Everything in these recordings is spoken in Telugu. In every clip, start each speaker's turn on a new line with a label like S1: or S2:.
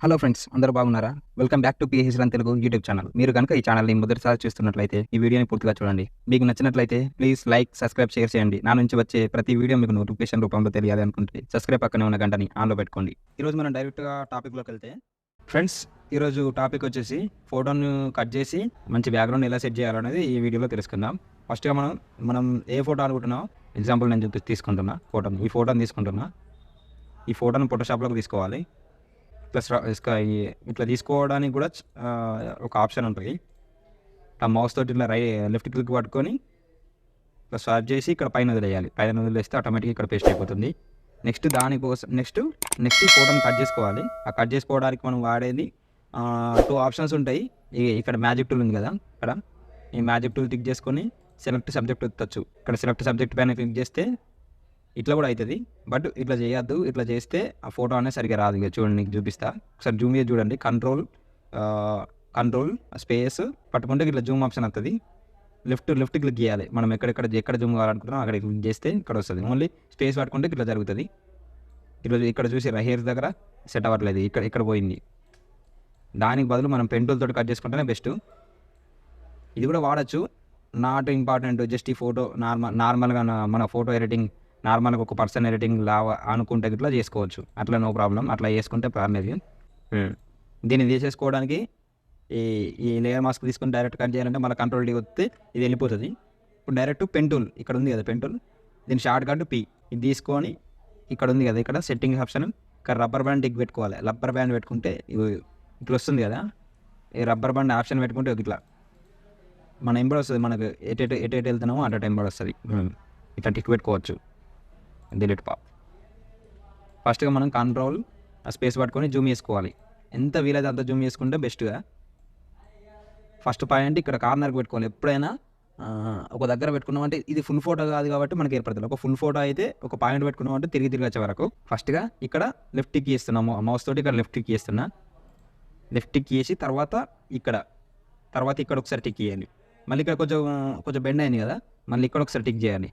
S1: హలో ఫ్రెండ్స్, అందరూ బాగున్నారా? Welcome back to PHLearn Telugu YouTube channel. మీరు కనుక ఈ ఛానల్ని మొదటిసారి చూస్తున్నట్లయితే ఈ వీడియోని పూర్తిగా చూడండి. మీకు నచ్చినట్లయితే ప్లీజ్ లైక్, సబ్స్క్రైబ్, షేర్ చేయండి. నా నుంచి వచ్చే ప్రతి వీడియో మీకు నోటిఫికేషన్ రూపంలో తెలియాలి అనుకుంటే సబ్స్క్రైబ్ పక్కనే ఉన్న గంటని ఆన్లో పెట్టుకోండి. ఈరోజు మనం డైరెక్ట్గా టాపిక్లోకి వెళ్తే ఫ్రెండ్స్, ఈరోజు టాపిక్ వచ్చేసి ఫోటోను కట్ చేసి మంచి బ్యాక్గ్రౌండ్ ఎలా సెట్ చేయాలనేది ఈ వీడియోలో తెలుసుకుందాం. ఫస్ట్గా మనం ఏ ఫోటో అనుకుంటున్నాం, ఎగ్జాంపుల్ నేను తీసుకుంటున్నా ఫోటోని. ఈ ఫోటోని తీసుకుంటున్నా. ఈ ఫోటోని ఫోటోషాప్లోకి తీసుకోవాలి. ప్లస్ ఇట్లా తీసుకోవడానికి కూడా ఒక ఆప్షన్ ఉంటుంది. ఆ మౌస్ తోటి ఇట్లా లెఫ్ట్ క్లిక్ పట్టుకొని ఇట్లా స్వాప్ చేసి ఇక్కడ పైన వదిలేయాలి. పైన వదిలేస్తే ఆటోమేటిక్గా ఇక్కడ పేస్ట్ అయిపోతుంది. నెక్స్ట్ దానికోసం నెక్స్ట్ ఈ ఫోటోని కట్ చేసుకోవాలి. ఆ కట్ చేసుకోవడానికి మనం వాడేది 2 ఆప్షన్స్ ఉంటాయి. ఇక్కడ మ్యాజిక్ టూల్ ఉంది కదా, ఇక్కడ ఈ మ్యాజిక్ టూల్ క్లిక్ చేసుకొని సెలెక్ట్ సబ్జెక్ట్ ఎత్తచ్చు. ఇక్కడ సెలెక్ట్ సబ్జెక్ట్ పైన క్లిక్ చేస్తే ఇట్లా కూడా అవుతుంది. బట్ ఇట్లా చేయొద్దు. ఇట్లా చేస్తే ఆ ఫోటో అనేది సరిగ్గా రాదు. ఇక చూడండి, నీకు చూపిస్తా. ఒకసారి జూమ్ చేసి చూడండి. కంట్రోల్ స్పేస్ పట్టుకుంటే ఇట్లా జూమ్ ఆప్షన్ వస్తుంది. లెఫ్ట్ క్లిక్ చేయాలి. మనం ఎక్కడ జూమ్ కావాలనుకుంటున్నాం అక్కడ క్లిక్ చేస్తే ఇక్కడ వస్తుంది. ఓన్లీ స్పేస్ పట్టుకుంటే ఇట్లా జరుగుతుంది. ఇక్కడ చూసి హెయిర్ దగ్గర సెట్ అవ్వట్లేదు. ఇక్కడ పోయింది. దానికి బదులు మనం పెన్ టూల్ తోటి కట్ చేసుకుంటేనే బెస్ట్. ఇది కూడా వాడచ్చు. Not important. జస్ట్ ఈ ఫోటో నార్మల్గా మన ఫోటో ఎడిటింగ్ నార్మల్గా ఒక పర్సన్ ఎడిటింగ్ అనుకుంటే ఇట్లా చేసుకోవచ్చు. అట్లా నో ప్రాబ్లం. అట్లా చేసుకుంటే ప్రాబ్లం. దీన్ని తీసేసుకోవడానికి ఈ లేయర్ మాస్క్ తీసుకొని డైరెక్ట్ కట్ చేయాలంటే మళ్ళీ కంట్రోల్ డి వస్తే ఇది వెళ్ళిపోతుంది. ఇప్పుడు డైరెక్ట్ పెన్ టూల్ ఇక్కడ ఉంది కదా, పెన్ టూల్, దీని షార్ట్ కట్ P. ఇది తీసుకొని ఇక్కడ ఉంది కదా, ఇక్కడ సెట్టింగ్ ఆప్షన్, ఇక్కడ రబ్బర్ బ్యాండ్ టిక్ పెట్టుకోవాలి. రబ్బర్ బ్యాండ్ పెట్టుకుంటే ఇట్లా వస్తుంది కదా. ఈ రబ్బర్ బ్యాండ్ ఆప్షన్ పెట్టుకుంటే ఇట్లా మన ఎంబడి వస్తుంది. మనకు ఎటు వెళ్తున్నామో అట్ ఎంబడి వస్తుంది. ఇట్లా టిక్ పెట్టుకోవచ్చు. డిలీట్ ఫస్ట్గా మనం కంట్రోల్ స్పేస్ పట్టుకొని జూమ్ చేసుకోవాలి. ఎంత వీలైతే అంత జూమ్ చేసుకుంటే బెస్ట్గా. ఫస్ట్ పాయింట్ ఇక్కడ కార్నర్కి పెట్టుకోవాలి. ఎప్పుడైనా ఒక దగ్గర పెట్టుకున్నామంటే ఇది ఫుల్ ఫోటో కాదు కాబట్టి మనకి ఏర్పడుతుంది. ఒక ఫుల్ ఫోటో అయితే ఒక పాయింట్ పెట్టుకున్నామంటే తిరిగి వచ్చే వరకు ఫస్ట్గా ఇక్కడ లెఫ్ట్ టిక్ చేస్తున్నాము. మౌస్ తోటి ఇక్కడ లెఫ్ట్ టిక్ చేస్తున్నా. లెఫ్ట్ టిక్ చేసి తర్వాత ఇక్కడ ఒకసారి టిక్ చేయాలి. మళ్ళీ ఇక్కడ కొంచెం బెండ్ అయింది కదా, మళ్ళీ ఇక్కడ ఒకసారి టిక్ చేయాలి.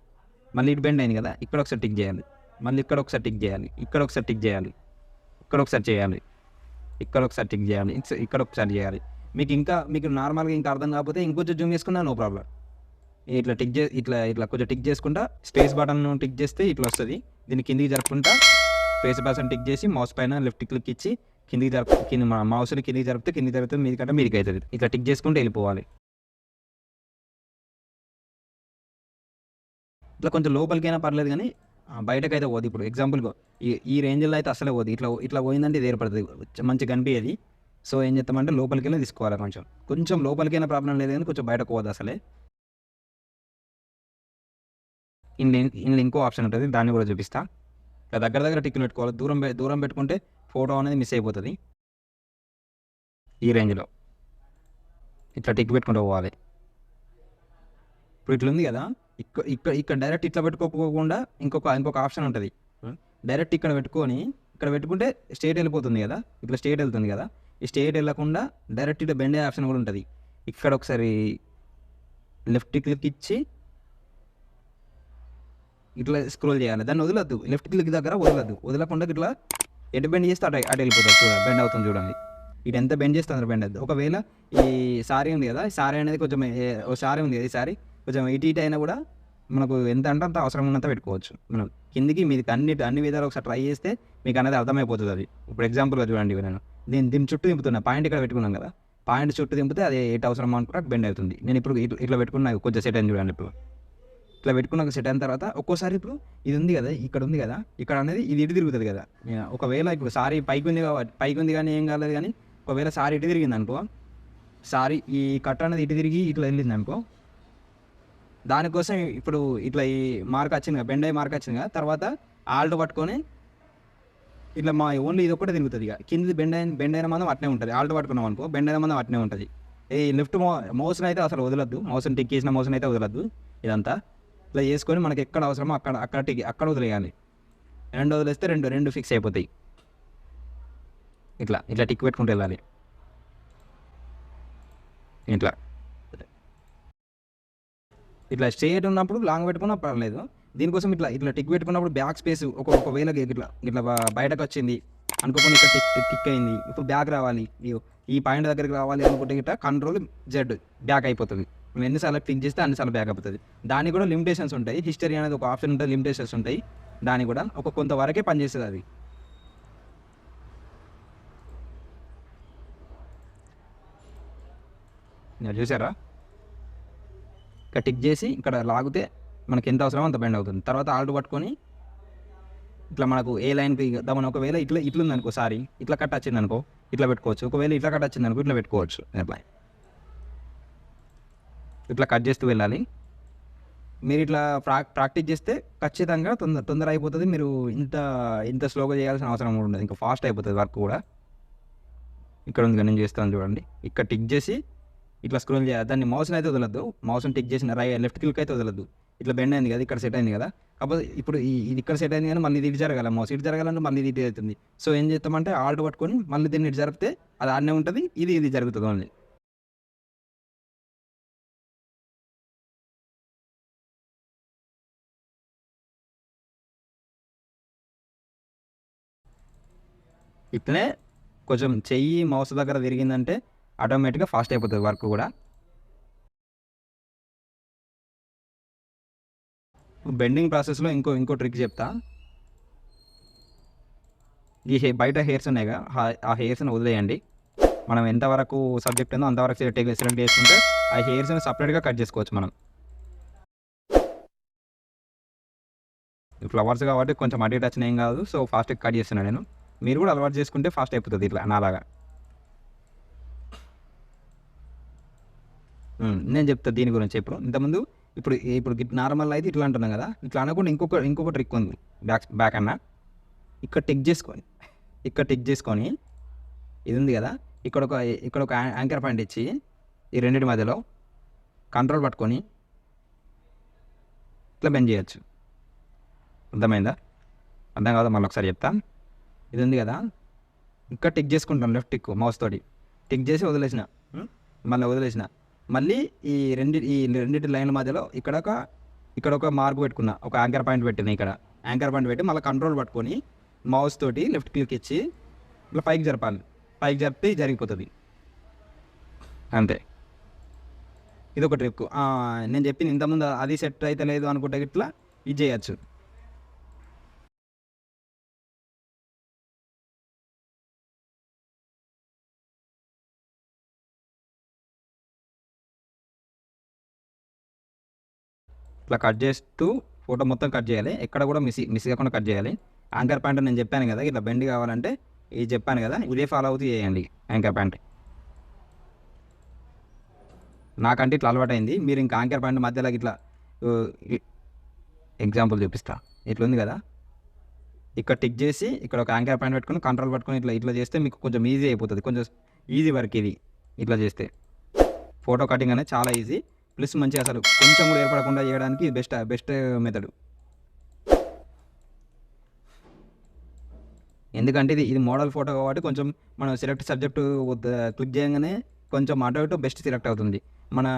S1: మళ్ళీ ఇటు బెండ్ అయింది కదా, ఇక్కడ ఒకసారి టిక్ చేయాలి. మళ్ళీ ఇక్కడ ఒకసారి టిక్ చేయాలి. ఇక్కడ ఒకసారి టిక్ చేయాలి. ఇక్కడ ఒకసారి చేయాలి. ఇక్కడ ఒకసారి టిక్ చేయాలి. ఇక్కడ ఒకసారి చేయాలి. మీకు నార్మల్గా ఇంకా అర్థం కాకపోతే ఇంకొంచెం జూమ్ చేసుకున్నా నో ప్రాబ్లం. ఇట్లా ఇట్లా కొంచెం టిక్ చేసుకుంటా స్పేస్ బటన్ టిక్ చేస్తే ఇట్లా వస్తుంది. దీన్ని కిందికి జరుపుకుంటా స్పేస్ బటన్ టిక్ చేసి మౌస్ పైన లెఫ్ట్ క్లిక్ ఇచ్చి కింద మౌస్ని కిందికి జరిపితే మీదికి అవుతుంది. ఇట్లా టిక్ చేసుకుంటే వెళ్ళిపోవాలి. ఇట్లా కొంచెం లోపలికైనా పర్లేదు కానీ బయటకైతే పోదు. ఇప్పుడు ఎగ్జాంపుల్గా ఈ రేంజ్లో అయితే అసలే పోదు. ఇట్లా పోయిందంటే ఇది ఏర్పడుతుంది, మంచిగా కనిపించేది. సో ఏం చేస్తామంటే లోపలికైనా తీసుకోవాలి. కొంచెం లోపలికైనా ప్రాబ్లం లేదు కానీ కొంచెం బయటకు పోదు అసలే. ఇందులో ఇంకో ఆప్షన్ ఉంటుంది, దాన్ని కూడా చూపిస్తా. ఇట్లా దగ్గర టిక్లు పెట్టుకోవాలి. దూరం పెట్టుకుంటే ఫోటో అనేది మిస్ అయిపోతుంది. ఈ రేంజ్లో ఇట్లా టిక్ పెట్టుకుంటూ పోవాలి. ఇప్పుడు ఇట్లా ఉంది కదా, ఇక్కడ డైరెక్ట్ ఇట్లా పెట్టుకోకుండా ఇంకొక ఆప్షన్ ఉంటుంది. డైరెక్ట్ ఇక్కడ పెట్టుకుంటే స్ట్రేట్ వెళ్ళిపోతుంది కదా, ఇట్లా స్ట్రేట్ వెళ్తుంది కదా. ఈ స్ట్రేట్ వెళ్ళకుండా డైరెక్ట్ ఇట్లా బెండే ఆప్షన్ కూడా ఉంటుంది. ఇక్కడ ఒకసారి లెఫ్ట్ క్లిక్ ఇచ్చి ఇట్లా స్క్రోల్ చేయాలి. దాన్ని వదలద్దు. లెఫ్ట్ క్లిక్ దగ్గర వదలకుండా ఇట్లా ఎటు బెండ్ చేస్తే అటు వెళ్ళిపోతుంది. చూడండి, బెండ్ అవుతుంది చూడండి. ఇటు ఎంత బెండ్ చేస్తే అందరూ బెండ్ అవుతుంది. ఒకవేళ ఈ సారీ ఉంది కదా, ఈ సారీ అనేది కొంచెం సారీ ఉంది కదా, ఈ సారీ కొంచెం ఇటు అయినా కూడా మనకు ఎంత అంటే అంత అవసరం ఉన్నంత పెట్టుకోవచ్చు. మనం కిందికి మీదకి అన్ని విధాలు ఒకసారి ట్రై చేస్తే మీకు అనేది అర్థమైపోతుంది. అది ఇప్పుడు ఎగ్జాంపుల్గా చూడండి, నేను దీని చుట్టూ దింపుతున్నా. పాయింట్ ఇక్కడ పెట్టుకున్నాం కదా, పాయింట్ చుట్టూ దింపితే అది ఎటు అవసరం అనుకుంటే బెండ్ అవుతుంది. నేను ఇప్పుడు ఇట్లా పెట్టుకున్నా, కొంచెం సెట్ అయింది చూడండి. ఇప్పుడు ఇట్లా పెట్టుకున్నాక సెట్ అయిన తర్వాత ఒక్కోసారి ఇప్పుడు ఇది ఉంది కదా, ఇక్కడ ఉంది కదా, ఇక్కడ అనేది ఇది ఇటు తిరుగుతుంది కదా. ఒకవేళ ఇప్పుడు సారీ పైకి ఉంది కానీ ఏం కాలేదు కానీ ఒకవేళ సారీ ఇటు తిరిగింది అనుకో, సారీ ఈ కట్ట అనేది ఇటు తిరిగి ఇట్లా వెళ్ళింది అనుకో, దానికోసం ఇప్పుడు ఇట్లా ఈ మార్క్ వచ్చింది కదా, బెండ్ అయ్యి మార్క్ వచ్చింది కదా, తర్వాత ఆల్ట్ పట్టుకొని ఇట్లా ఓన్లీ ఇది ఒక్కటే తిరుగుతుంది. ఇక కింది బెండ్ అయిన మందం అట్నే ఉంటుంది. ఆల్ట్ పట్టుకున్నాం అనుకో, బెండ్ అయిన మందం అట్నే ఉంటుంది. ఈ లెఫ్ట్ మౌస్ని అయితే అసలు వదలద్దు. మౌస్ని టిక్ చేసిన మౌస్ని అయితే వదలద్దు. ఇదంతా ఇట్లా చేసుకొని మనకి ఎక్కడ అవసరమో అక్కడ వదిలేయాలి. రెండు వదిలేస్తే రెండు ఫిక్స్ అయిపోతాయి. ఇట్లా టిక్ పెట్టుకుంటూ వెళ్ళాలి. ఇట్లా స్ట్రేట్ ఉన్నప్పుడు లాంగ్ పెట్టుకున్నా పర్లేదు. దీనికోసం ఇట్లా టిక్ పెట్టుకున్నప్పుడు బ్యాక్ స్పేస్ ఒకవేళ ఇట్లా బయటకు వచ్చింది, అనుకోకుండా ఇక్కడ టిక్ అయింది, ఇప్పుడు బ్యాక్ రావాలి, ఈ పాయింట్ దగ్గరికి రావాలి అనుకుంటే గిట్ట కంట్రోల్ జెడ్ బ్యాక్ అయిపోతుంది. మనం ఎన్నిసార్లు క్లిక్ చేస్తే అన్నిసార్లు బ్యాక్ అయిపోతుంది. దానికి కూడా లిమిటేషన్స్ ఉంటాయి. హిస్టరీ అనేది ఒక ఆప్షన్ ఉంటుంది, లిమిటేషన్స్ ఉంటాయి. దానికి కూడా ఒక కొంతవరకే పనిచేస్తుంది అది. చూసారా, ఇక్కడ టిక్ చేసి ఇక్కడ లాగితే మనకి ఎంత అవసరమో అంత బెండ్ అవుతుంది. తర్వాత ఆల్ట్ పట్టుకొని ఇట్లా మనకు ఏ లైన్కి మనం ఒకవేళ ఇట్లా ఉందనుకో, సారీ ఇట్లా కట్ వచ్చింది అనుకో ఇట్లా పెట్టుకోవచ్చు. ఒకవేళ ఇట్లా కట్ వచ్చింది అనుకో ఇట్లా పెట్టుకోవచ్చు. ఇట్లా కట్ చేస్తూ వెళ్ళాలి. మీరు ఇట్లా ప్రాక్టీస్ చేస్తే ఖచ్చితంగా తొందర అయిపోతుంది. మీరు ఇంత స్లోగా చేయాల్సిన అవసరం కూడా ఉండదు, ఇంకా ఫాస్ట్ అయిపోతుంది వర్క్ కూడా. ఇక్కడ ఉంది నేను చేస్తాను చూడండి. ఇక్కడ టిక్ చేసి ఇట్లా స్క్రోల్ చేయాలి. దాన్ని మౌస్ని అయితే వదలద్దు. మౌస్ని టిక్ చేసిన లెఫ్ట్ క్లిక్ అయితే వదలద్దు. ఇట్లా బెండ్ అయింది కదా, ఇక్కడ సెట్ అయింది కదా. కాకపోతే ఇప్పుడు ఇది ఇక్కడ సెట్ అయింది కానీ మళ్ళీ ఇది జరగాలి. మౌస్ ఇటు జరగాలంటే మళ్ళీ ఇది అవుతుంది. సో ఏం చేస్తామంటే ఆల్ట్ పట్టుకొని మళ్ళీ దీన్ని ఇటు జరిపితే అది ఆడనే ఉంటుంది, ఇది జరుగుతుంది ఓన్లీ. ఇట్లనే కొంచెం చెయ్యి మౌస్ దగ్గర తిరిగిందంటే ఆటోమేటిక్గా ఫాస్ట్ అయిపోతుంది వర్క్ కూడా. బెండింగ్ ప్రాసెస్లో ఇంకో ట్రిక్ చెప్తా. ఈ బయట హెయిర్స్ ఉన్నాయిగా, ఆ హెయిర్స్ని వదిలేయండి. మనం ఎంతవరకు సబ్జెక్ట్ ఉందో అంతవరకు సెలెక్ట్ చేసుకుంటే ఆ హెయిర్స్ని సపరేట్గా కట్ చేసుకోవచ్చు మనం. ఫ్లవర్స్ కాబట్టి కొంచెం అటు ఇటు వచ్చిన ఏం కాదు, సో ఫాస్ట్గా కట్ చేస్తున్నాను నేను. మీరు కూడా అలవాటు చేసుకుంటే ఫాస్ట్ అయిపోతుంది ఇట్లా నాలాగా. నేను చెప్తా దీని గురించి. ఇంతకుముందు ఇప్పుడు నార్మల్ అయితే ఇట్లా అంటున్నాం కదా, ఇట్లా అనకుండా ఇంకొక ట్రిక్ ఉంది. బ్యాక్ అన్న ఇక్కడ టిక్ చేసుకొని ఇది ఉంది కదా, ఇక్కడ ఒక యాంకర్ పాయింట్ ఇచ్చి ఈ రెండింటి మధ్యలో కంట్రోల్ పట్టుకొని ఇట్లా బెండ్ చేయొచ్చు. అర్థమైందా? అర్థం కాదా? మళ్ళీ ఒకసారి చెప్తా. ఇది ఉంది కదా, ఇక్కడ టిక్ చేసుకుంటాను లెఫ్ట్ టిక్ మౌస్ తోటి టిక్ చేసి వదిలేసిన, మళ్ళీ ఈ రెండింటి లైన్ల మధ్యలో ఇక్కడ ఒక మార్క్ పెట్టుకున్నా, ఒక యాంకర్ పాయింట్ పెట్టిన. ఇక్కడ యాంకర్ పాయింట్ పెట్టి మళ్ళీ కంట్రోల్ పట్టుకొని మౌస్ తోటి లెఫ్ట్ క్లిక్ ఇచ్చి ఇట్లా పైకి జరిపితే జరిగిపోతుంది అంతే. ఇది ఒక ట్రిక్. నేను చెప్పింది ఇంతకుముందు అది సెట్ అయితే లేదు అనుకుంటే ఇట్లా ఇది చేయొచ్చు. ఇట్లా కట్ చేస్తూ ఫోటో మొత్తం కట్ చేయాలి, ఎక్కడ కూడా మిస్ కాకుండా కట్ చేయాలి. యాంకర్ ప్యాంట్ నేను చెప్పాను కదా, ఇట్లా బెండ్ కావాలంటే ఇది చెప్పాను కదా, ఇదే ఫాలో అవుతూ చేయండి యాంకర్ ప్యాంట్. నాకంటే ఇట్లా అలవాటైంది. మీరు ఇంకా యాంకర్ ప్యాంట్ మధ్యలో ఇట్లా ఎగ్జాంపుల్ చూపిస్తా. ఇట్లా ఉంది కదా, ఇక్కడ టిక్ చేసి ఇక్కడ ఒక యాంకర్ పాయింట్ పెట్టుకొని కంట్రోల్ పట్టుకొని ఇట్లా చేస్తే మీకు కొంచెం ఈజీ అయిపోతుంది. కొంచెం ఈజీ వర్క్ ఇది. ఇట్లా చేస్తే ఫోటో కటింగ్ అనేది చాలా ఈజీ, ప్లస్ మంచిగా అసలు కొంచెం కూడా ఏర్పడకుండా చేయడానికి బెస్ట్ మెథడ్. ఎందుకంటే ఇది మోడల్ ఫోటో కాబట్టి కొంచెం మనం సెలెక్ట్ సబ్జెక్టు క్లిక్ చేయగానే కొంచెం అటు ఇటు బెస్ట్ సెలెక్ట్ అవుతుంది. మన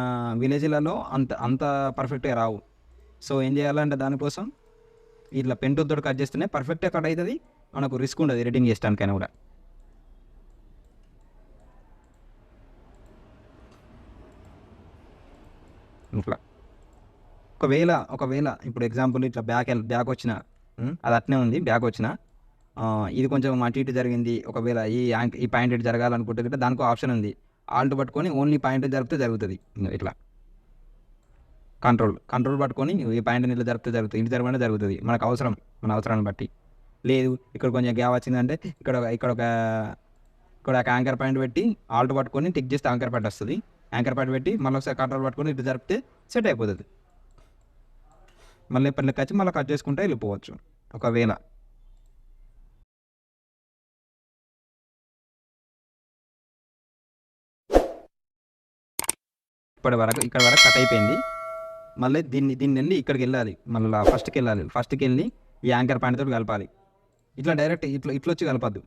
S1: విలేజ్లలో అంత పర్ఫెక్ట్గా రావు. సో ఏం చేయాలంటే దానికోసం ఇట్లా పెన్ టూల్ తోటి కట్ చేస్తేనే పర్ఫెక్ట్గా కట్ అవుతుంది. మనకు రిస్క్ ఉండదు ఎడిటింగ్ చేయడానికైనా కూడా. ఇట్లా ఒకవేళ ఇప్పుడు ఎగ్జాంపుల్ ఇట్లా బ్యాక్ వచ్చిన, అది అట్నే ఉంది బ్యాక్ వచ్చిన, ఇది కొంచెం అటు ఇటు జరిగింది. ఒకవేళ ఈ పాయింట్ ఇటు జరగాలనుకుంటే కదా దానికి ఆప్షన్ ఉంది, ఆల్ట్ పట్టుకొని ఓన్లీ పాయింట్ జరిపితే జరుగుతుంది. ఇట్లా కంట్రోల్ పట్టుకొని ఈ పాయింట్ని ఇట్లా జరుగుతుంది, ఇటు జరగమంటే జరుగుతుంది. మన అవసరాన్ని బట్టి. లేదు ఇక్కడ కొంచెం గ్యాప్ వచ్చిందంటే ఇక్కడ ఒక యాంకర్ పాయింట్ పెట్టి ఆల్ట్ పట్టుకొని టిక్ చేస్తే యాంకర్ పాయింట్ వస్తుంది. యాంకర్ పాయింట్ పెట్టి మళ్ళీ ఒకసారి కంట్రోల్ పట్టుకొని ఇటు జరిపితే సెట్ అయిపోతుంది. మళ్ళీ ఎప్పటి వచ్చి మళ్ళీ కట్ చేసుకుంటే వెళ్ళిపోవచ్చు. ఒకవేళ ఇక్కడ వరకు కట్ అయిపోయింది. మళ్ళీ దీన్ని వెళ్ళి ఇక్కడికి వెళ్ళాలి, మళ్ళీ ఫస్ట్కి వెళ్ళి ఈ యాంకర్ పాయింట్ తోటి కలపాలి. ఇట్లా డైరెక్ట్ ఇట్లా వచ్చి కలపద్దు,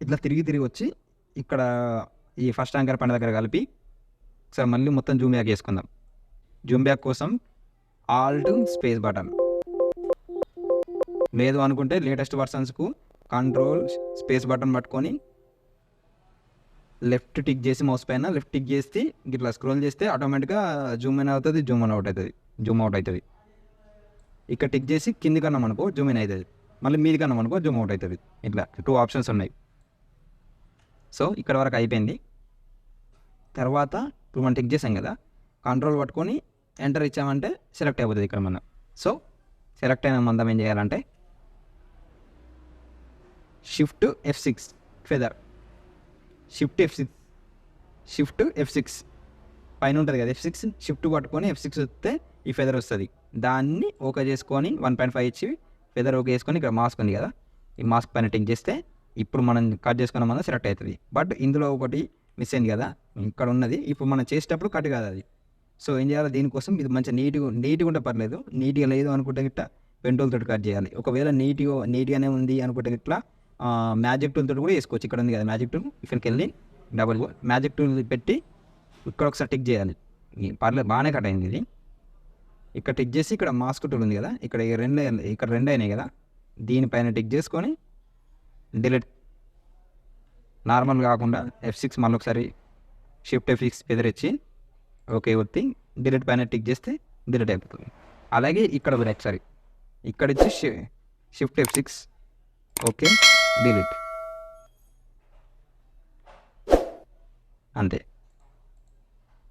S1: ఇట్లా తిరిగి వచ్చి ఇక్కడ ఈ ఫస్ట్ యాంకర్ పాయింట్ దగ్గర కలిపి ఒకసారి మళ్ళీ మొత్తం జూమ్ బ్యాక్ చేసుకుందాం. జూమ్ బ్యాక్ కోసం ఆల్ట్ స్పేస్ బటన్, లేదు అనుకుంటే లేటెస్ట్ వర్షన్స్కు కంట్రోల్ స్పేస్ బటన్ పట్టుకొని లెఫ్ట్ టిక్ చేసి మౌస్ పైన లెఫ్ట్ టిక్ చేస్తే ఇట్లా స్క్రోల్ చేస్తే ఆటోమేటిక్గా జూమ్ ఇన్ అవుతుంది, జూమ్ అవుట్ అవుతుంది. ఇక్కడ టిక్ చేసి కింది కన్నా మనకు జూమ్ ఇన్ అవుతుంది, మళ్ళీ మీది కన్నా మనకు జూమ్ అవుట్ అవుతుంది. ఇట్లా 2 ఆప్షన్స్ ఉన్నాయి. సో ఇక్కడ వరకు అయిపోయింది. తర్వాత ఇప్పుడు మనం టిక్ చేసాం కదా, కంట్రోల్ పట్టుకొని ఎంటర్ ఇచ్చామంటే సెలెక్ట్ అయిపోతుంది ఇక్కడ మనం. సో సెలెక్ట్ అయిన మందం ఏం చేయాలంటే shift F6 feather, shift F6 పైన ఉంటుంది కదా F6, షిఫ్ట్ పట్టుకొని F6 వస్తే ఈ ఫెదర్ వస్తుంది. దాన్ని ఓకే చేసుకొని 1.5 ఇచ్చి ఫెదర్ ఓకే చేసుకొని ఇక్కడ మాస్క్ ఉంది కదా, ఈ మాస్క్ పైన టిక్ చేస్తే ఇప్పుడు మనం కట్ చేసుకున్న మనం సెలెక్ట్ అవుతుంది. బట్ ఇందులో ఒకటి మిస్ అయింది కదా, ఇక్కడ ఉన్నది. ఇప్పుడు మనం చేసేటప్పుడు కట్ కాదు అది. సో ఏం చేయాలి, దీనికోసం ఇది మంచిగా నీట్గా ఉంటే పర్లేదు. నీట్గా లేదు అనుకుంటే ఇట్లా పెన్ టూల్ తోటి కట్ చేయాలి. ఒకవేళ నీట్గానే ఉంది అనుకుంటే ఇట్లా మ్యాజిక్ టూల్ తోటి కూడా వేసుకోవచ్చు. ఇక్కడ ఉంది కదా మ్యాజిక్ టూల్, ఇక్కడికి వెళ్ళి డబుల్ మ్యాజిక్ టూల్ పెట్టి ఇక్కడ ఒకసారి టిక్ చేయాలి. పర్లేదు, బాగానే కట్ అయింది ఇది. ఇక్కడ టిక్ చేసి ఇక్కడ మాస్క్ టూల్ ఉంది కదా, ఇక్కడ రెండు అయినాయి కదా, దీనిపైన టిక్ చేసుకొని డిలీట్, నార్మల్ కాకుండా F6 మళ్ళీ ఒకసారి షిఫ్ట్ F6 ఎదురిచ్చి ఓకే ఒత్తి డిలీట్ పైన టిక్ చేస్తే డిలీట్ అయిపోతుంది. అలాగే ఇక్కడ కూడా ఒకసారి ఇక్కడ ఇచ్చి షిఫ్ట్ F6 ఓకే డిలీట్, అంతే.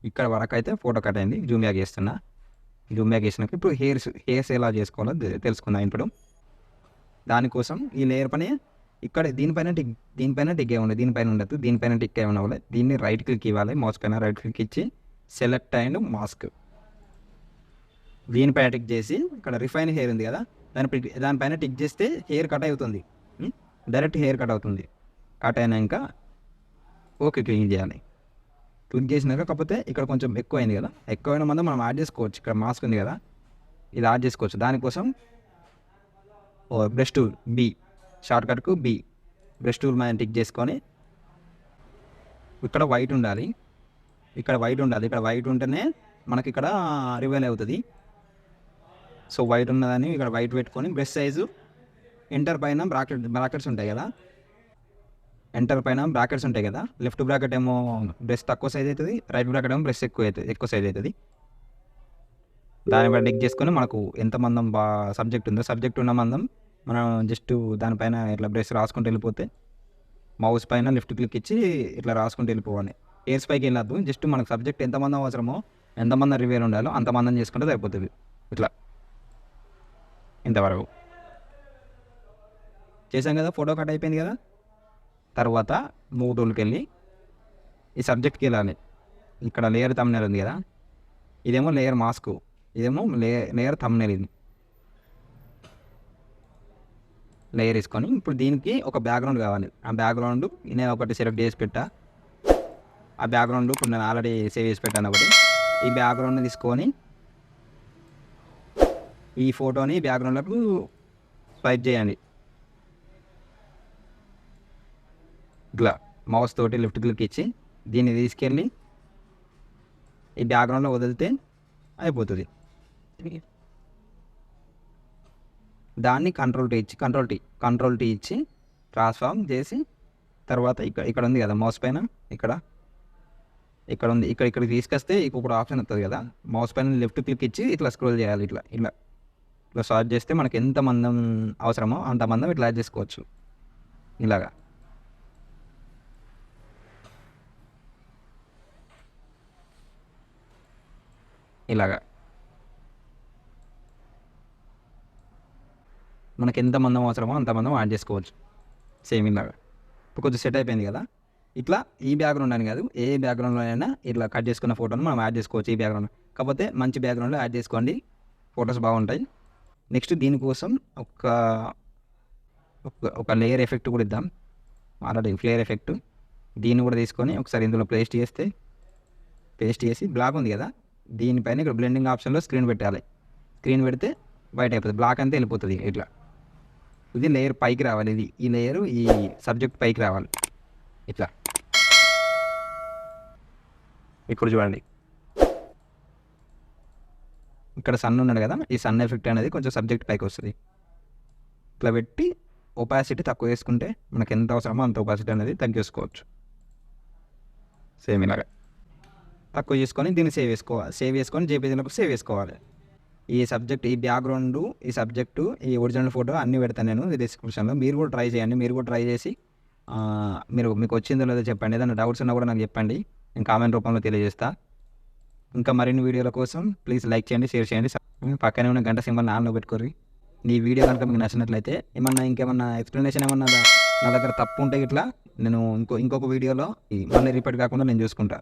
S1: ఇక్కడ వరకు అయితే ఫోటో కట్ అయింది. జూమ్ బ్యాక్ చేస్తున్నా. జూమ్ బ్యాక్ చేసినాక ఇప్పుడు హెయిర్స్ ఎలా చేసుకోవాలో తెలుసుకుందాం. ఇప్పుడు దానికోసం ఈ లేయర్ పని ఇక్కడ దీనిపైన టిక్ ఏమి ఉండదు, దీనిపైన టిక్ ఏమి అవ్వాలి. దీన్ని రైట్ క్లిక్ ఇవ్వాలి, మౌస్ పైన రైట్ క్లిక్ ఇచ్చి సెలెక్ట్ అండ్ మాస్క్, దీనిపైన టిక్ చేసి ఇక్కడ రిఫైన్ హెయిర్ ఉంది కదా, దానిపైన టిక్ చేస్తే హెయిర్ కట్ అవుతుంది, డైరెక్ట్ హెయిర్ కట్ అవుతుంది. కట్ అయినాక ఓకే క్లిక్ చేయాలి. క్లిక్ చేసినాక కాకపోతే ఇక్కడ కొంచెం ఎక్కువ అయింది కదా, ఎక్కువైన మంది మనం యాడ్ చేసుకోవచ్చు. ఇక్కడ మాస్క్ ఉంది కదా, ఇది యాడ్ చేసుకోవచ్చు. దానికోసం బ్రష్ టూల్ బి, షార్ట్ కట్కు బి, బ్రష్ టూల్ మీద టిక్ చేసుకొని ఇక్కడ వైట్ ఉండాలి, ఇక్కడ వైట్ ఉంటేనే మనకి ఇక్కడ రివైల్ అవుతుంది. సో వైట్ ఉన్నదని ఇక్కడ వైట్ పెట్టుకొని బ్రష్ సైజు ఎంటర్ పైన బ్రాకెట్స్ ఉంటాయి కదా, లెఫ్ట్ బ్రాకెట్ ఏమో బ్రష్ తక్కువ సైజ్ అవుతుంది, రైట్ బ్రాకెట్ ఏమో బ్రష్ ఎక్కువ సైజ్ అవుతుంది. దాని బట్టి టిక్ చేసుకొని మనకు ఎంత మందం సబ్జెక్ట్ ఉన్న మందం మనం జస్ట్ దానిపైన ఇట్లా బ్రష్ రాసుకుంటూ వెళ్ళిపోతే మౌస్ పైన లెఫ్ట్ క్లిక్ ఇచ్చి ఇట్లా రాసుకుంటూ వెళ్ళిపోవాలి. హెయిర్స్ పైకి వెళ్ళద్దు, జస్ట్ మనకు సబ్జెక్ట్ ఎంత మందం అవసరమో, ఎంత మంది రివ్యూలు ఉండాలో అంత మందం చేసుకుంటే సరిపోతుంది. ఇట్లా ఇంతవరకు చేసాం కదా, ఫోటో కట్ అయిపోయింది కదా. తర్వాత మూవ్ టూల్కి వెళ్ళి ఈ సబ్జెక్ట్కి వెళ్ళాలి. ఇక్కడ లేయర్ థంబ్నెయిల్ ఉంది కదా, ఇదేమో లేయర్ మాస్క్, ఇదేమో లేయర్ థంబ్నెయిల్. ఇది లేయర్ వేసుకొని ఇప్పుడు దీనికి ఒక బ్యాక్గ్రౌండ్ కావాలి. ఆ బ్యాక్గ్రౌండ్ నేను ఒకటి సెలెక్ట్ చేసి పెట్టా. ఆ బ్యాక్గ్రౌండ్ ఇప్పుడు నేను ఆల్రెడీ సేవ్ చేసి పెట్టాను ఒకటి. ఈ బ్యాక్గ్రౌండ్ని తీసుకొని ఈ ఫోటోని బ్యాక్గ్రౌండ్లకు స్వైప్ చేయండి. ఇట్లా మౌస్ తోటి లెఫ్ట్ క్లిక్ ఇచ్చి దీన్ని తీసుకెళ్ళి ఈ బ్యాక్గ్రౌండ్లో వదిలితే అయిపోతుంది. దాన్ని కంట్రోల్ టీ ఇచ్చి ట్రాన్స్ఫార్మ్ చేసి తర్వాత ఇక్కడ ఉంది కదా మౌస్ పైన, ఇక్కడ ఉంది, ఇక్కడ తీసుకొస్తే ఇప్పుడు ఆప్షన్ వస్తుంది కదా, మౌస్ పైన లెఫ్ట్ క్లిక్ ఇచ్చి ఇట్లా స్క్రోల్ చేయాలి. ఇట్లా సార్ట్ చేస్తే మనకి ఎంత మందం అవసరమో అంత మందం ఇట్లా యాడ్ చేసుకోవచ్చు. ఇలాగా మనకి ఎంత మందం అవసరమో అంత మందం యాడ్ చేసుకోవచ్చు. సేమ్ ఇలాగా ఇప్పుడు కొంచెం సెట్ అయిపోయింది కదా. ఇట్లా ఈ బ్యాక్గ్రౌండ్ అని కాదు, ఏ బ్యాక్గ్రౌండ్లో అయినా ఇట్లా కట్ చేసుకున్న ఫోటోని మనం యాడ్ చేసుకోవచ్చు. ఈ బ్యాక్గ్రౌండ్ కాకపోతే మంచి బ్యాక్గ్రౌండ్లో యాడ్ చేసుకోండి, ఫొటోస్ బాగుంటాయి. నెక్స్ట్ దీనికోసం ఒక లేయర్ ఎఫెక్ట్ కూడా ఇద్దాం. ఆల్రెడీ ఫ్లేయర్ ఎఫెక్ట్, దీన్ని కూడా తీసుకొని ఒకసారి ఇందులో పేస్ట్ చేసి బ్లాక్ ఉంది కదా, దీనిపైన ఇక్కడ బ్లెండింగ్ ఆప్షన్లో స్క్రీన్ పెట్టాలి. స్క్రీన్ పెడితే బయట అయిపోతుంది, బ్లాక్ అంతా వెళ్ళిపోతుంది. ఇట్లా ఇది లేయర్ పైకి రావాలి, ఈ లేయర్ ఈ సబ్జెక్ట్ పైకి రావాలి. ఇట్లా ఇక్కడ చూడండి, ఇక్కడ సన్ ఉన్నాడు కదా, ఈ సన్ ఎఫెక్ట్ అనేది కొంచెం సబ్జెక్ట్ పైకి వస్తుంది. ఇట్లా పెట్టి ఒపాసిటీ తక్కువ వేసుకుంటే మనకు ఎంత అవసరమో అంత ఒపాసిటీ అనేది తగ్గించుకోవచ్చు. సేమ్ ఇలాగా తక్కువ చేసుకొని దీన్ని సేవ్ చేసుకొని జేపీజీలకు సేవ్ చేసుకోవాలి. ఈ సబ్జెక్ట్, ఈ బ్యాక్గ్రౌండ్, ఈ సబ్జెక్టు, ఈ ఒరిజినల్ ఫోటో అన్నీ పెడతాను నేను ఈ డిస్క్రిప్షన్లో. మీరు కూడా ట్రై చేయండి. మీరు కూడా ట్రై చేసి మీకు వచ్చిందో లేదో చెప్పండి. ఏదైనా డౌట్స్ ఉన్నా కూడా నాకు చెప్పండి, నేను కామెంట్ రూపంలో తెలియజేస్తా. ఇంకా మరిన్ని వీడియోల కోసం ప్లీజ్ లైక్ చేయండి, షేర్ చేయండి. పక్కనే ఉన్న గంట సింబల్ ఆన్లో పెట్టుకోరు. ఈ వీడియో కనుక మీకు నచ్చినట్లయితే ఇంకేమన్నా ఎక్స్ప్లెనేషన్ ఏమన్నా నా దగ్గర తప్పు ఉంటే ఇట్లా నేను ఇంకొక వీడియోలో మళ్ళీ రిపీట్ కాకుండా నేను చూసుకుంటా.